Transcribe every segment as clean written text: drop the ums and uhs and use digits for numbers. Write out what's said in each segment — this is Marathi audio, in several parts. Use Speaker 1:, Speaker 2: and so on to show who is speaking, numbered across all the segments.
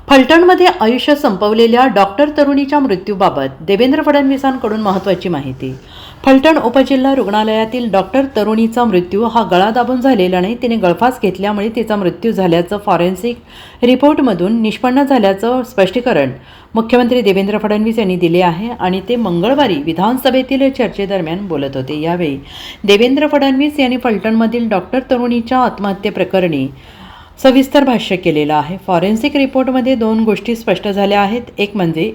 Speaker 1: फलटणमध्ये आयुष्य संपवलेल्या डॉक्टर तरुणीच्या मृत्यूबाबत देवेंद्र फडणवीसांकडून महत्त्वाची माहिती। फलटण उपजिल्हा रुग्णालयातील डॉक्टर तरुणीचा मृत्यू हा गळा दाबून झालेला नाही, तिने गळफास घेतल्यामुळे तिचा मृत्यू झाल्याचं फॉरेन्सिक रिपोर्टमधून निष्पन्न झाल्याचं स्पष्टीकरण मुख्यमंत्री देवेंद्र फडणवीस यांनी दिले आहे आणि ते मंगळवारी विधानसभेतील चर्चेदरम्यान बोलत होते। यावेळी देवेंद्र फडणवीस यांनी फलटणमधील डॉक्टर तरुणीच्या आत्महत्येप्रकरणी सविस्तर भाष्य केलेलं आहे। फॉरेन्सिक रिपोर्टमध्ये दोन गोष्टी स्पष्ट झाल्या आहेत। एक म्हणजे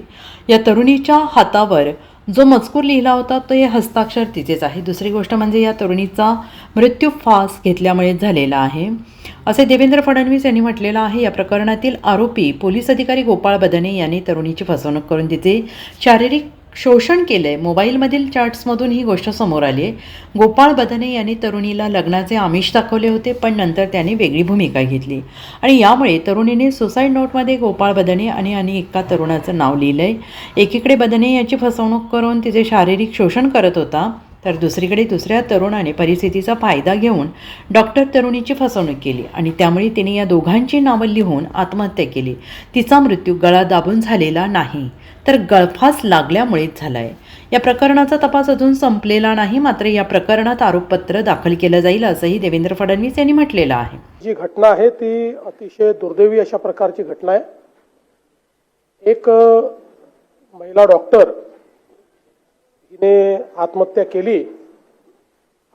Speaker 1: या तरुणीच्या हातावर जो मजकूर लिहिला होता तो हे हस्ताक्षर तिचेच आहे। दुसरी गोष्ट म्हणजे या तरुणीचा मृत्यू फास घेतल्यामुळे झालेला आहे असे देवेंद्र फडणवीस यांनी म्हटलेलं आहे। या प्रकरणातील आरोपी पोलीस अधिकारी गोपाळ बदने यांनी तरुणीची फसवणूक करून तिचे शारीरिक शोषण केले। मोबाईलमधील चॅट्समधून ही गोष्ट समोर आली आहे। गोपाळ बदने यांनी तरुणीला लग्नाचे आमिष दाखवले होते, पण नंतर त्यांनी वेगळी भूमिका घेतली आणि यामुळे तरुणीने सुसाईड नोटमध्ये गोपाळ बदने आणि एका तरुणाचं नाव लिहिलंय। एकीकडे बदने याची फसवणूक करून तिचे शारीरिक शोषण करत होता, तर दुसरीकडे दुसऱ्या तरुणाने परिस्थितीचा फायदा घेऊन डॉक्टर तरुणीची फसवणूक केली आणि त्यामुळे तिने या दोघांची नावं लिहून आत्महत्या केली। तिचा मृत्यू गळा दाबून झालेला नाही, तर गळफास लागल्यामुळेच झालाय। या प्रकरणाचा तपास अजून संपलेला नाही, मात्र या प्रकरणात आरोपपत्र दाखल केलं जाईल असंही देवेंद्र फडणवीस यांनी म्हटलेलं आहे।
Speaker 2: जी घटना आहे ती अतिशय दुर्दैवी अशा प्रकारची घटना आहे। एक महिला डॉक्टर हिने आत्महत्या केली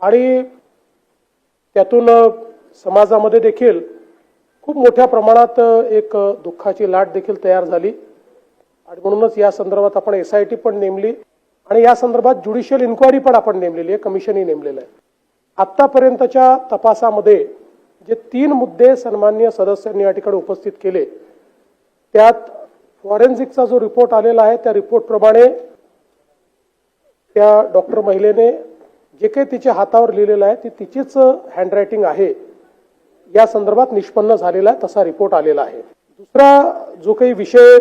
Speaker 2: आणि त्यातून समाजामध्ये देखील खूप मोठ्या प्रमाणात एक दुःखाची लाट देखील तयार झाली आणि म्हणूनच या संदर्भात आपण SIT पण नेमली आणि या संदर्भात ज्युडिशियल इन्क्वायरी पण आपण नेमलेली आहे, कमिशनही नेमलेलं आहे। आत्तापर्यंतच्या तपासामध्ये जे 3 मुद्दे सन्माननीय सदस्यांनी या ठिकाणी उपस्थित केले, त्यात फॉरेन्सिकचा जो रिपोर्ट आलेला आहे त्या रिपोर्टप्रमाणे त्या डॉक्टर महिलेने जे काही तिच्या हातावर लिहिलेलं आहे ती तिचीच हँडरायटिंग आहे या संदर्भात निष्पन्न झालेला आहे, तसा रिपोर्ट आलेला आहे। दुसरा जो काही विषय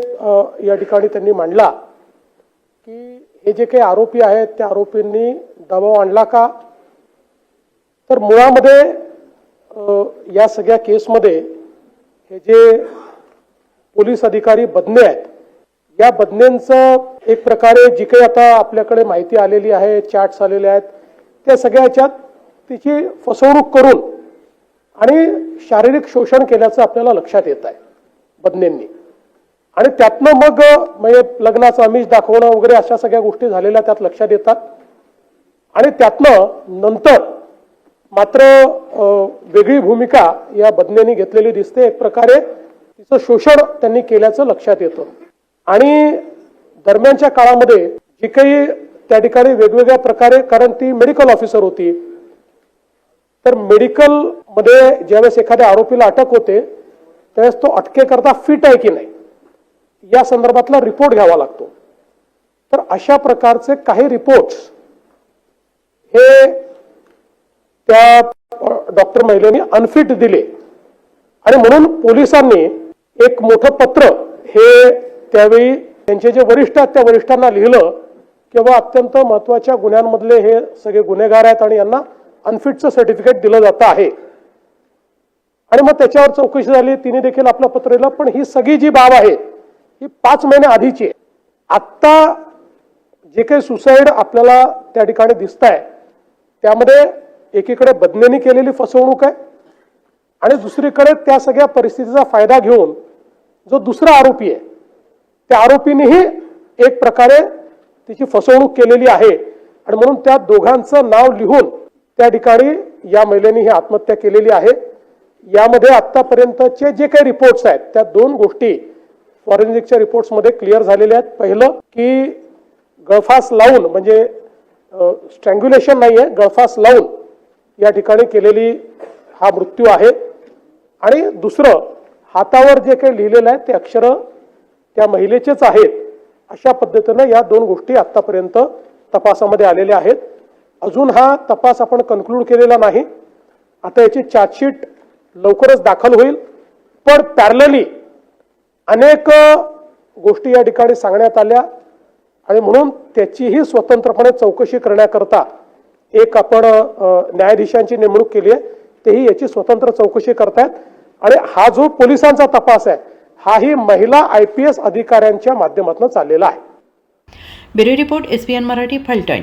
Speaker 2: या ठिकाणी त्यांनी मांडला की हे जे काही आरोपी आहेत त्या आरोपींनी दबाव आणला का, तर मुळामध्ये या सगळ्या केसमध्ये हे जे पोलीस अधिकारी बदने आहेत, या बदनेंचं एक प्रकारे जी काही आता आपल्याकडे माहिती आलेली आहे, चॅट्स आलेले आहेत, त्या सगळ्याच्यात तिची फसवणूक करून आणि शारीरिक शोषण केल्याचं आपल्याला लक्षात येत आहे बदनेंनी आणि त्यातनं मग म्हणजे लग्नाचं आमिष दाखवणं वगैरे अशा सगळ्या गोष्टी झालेल्या त्यात लक्षात येतात आणि त्यातनं नंतर मात्र वेगळी भूमिका या बदनेंनी घेतलेली दिसते। एक प्रकारे तिचं शोषण त्यांनी केल्याचं लक्षात येतं आणि दरम्यानच्या काळामध्ये जी काही त्या ठिकाणी वेगवेगळ्या प्रकारे, कारण ती मेडिकल ऑफिसर होती, तर मेडिकल मध्ये ज्यावेळेस एखाद्या आरोपीला अटक होते त्यावेळेस तो अटकेकरता फिट आहे की नाही या संदर्भातला रिपोर्ट घ्यावा लागतो। तर अशा प्रकारचे काही रिपोर्ट्स हे त्या डॉक्टर महिलेने अनफिट दिले आणि म्हणून पोलिसांनी एक मोठं पत्र हे त्यावेळी त्यांचे जे वरिष्ठ आहेत त्या वरिष्ठांना लिहिलं की बाबा अत्यंत महत्त्वाच्या गुन्ह्यांमधले हे सगळे गुन्हेगार आहेत आणि यांना अनफिटचं सर्टिफिकेट दिलं जातं आहे आणि मग त्याच्यावर चौकशी झाली, तिने देखील आपलं पत्र दिलं। पण ही सगळी जी बाब आहे ही 5 महिने आधीची आहे। आत्ता जे काही सुसाईड आपल्याला त्या ठिकाणी दिसत आहे त्यामध्ये एकीकडे बदनेनी केलेली फसवणूक आहे आणि दुसरीकडे त्या सगळ्या परिस्थितीचा फायदा घेऊन जो दुसरा आरोपी आहे त्या आरोपीनेही एक प्रकारे तिची फसवणूक केलेली आहे आणि म्हणून त्या दोघांचं नाव लिहून त्या ठिकाणी या महिलेने ही आत्महत्या केलेली आहे। यामध्ये आतापर्यंतचे जे काही रिपोर्ट्स आहेत त्या 2 गोष्टी फॉरेन्सिकच्या रिपोर्ट्समध्ये क्लिअर झालेल्या आहेत। पहिलं की गळफास लावून, म्हणजे स्ट्रँग्युलेशन नाहीये, गळफास लावून या ठिकाणी केलेली हा मृत्यू आहे आणि दुसरं हातावर जे काही लिहिलेलं आहे ते अक्षर त्या महिलेचेच आहेत। अशा पद्धतीने या 2 गोष्टी आतापर्यंत तपासामध्ये आलेल्या आहेत। अजून हा तपास आपण कन्क्लूड केलेला नाही, आता याची चार्जशीट लवकरच दाखल होईल, पण पॅरलली अनेक गोष्टी या ठिकाणी सांगण्यात आल्या आणि म्हणून त्याचीही स्वतंत्रपणे चौकशी करण्याकरता एक आपण न्यायाधीशांची नेमणूक केली आहे, तेही याची स्वतंत्र चौकशी करतायत आणि हा जो पोलिसांचा तपास आहे हाही महिला IPS अधिकाऱ्यांच्या माध्यमातून चाललेला आहे.
Speaker 1: Bureau report SBN Marathi, Phaltan.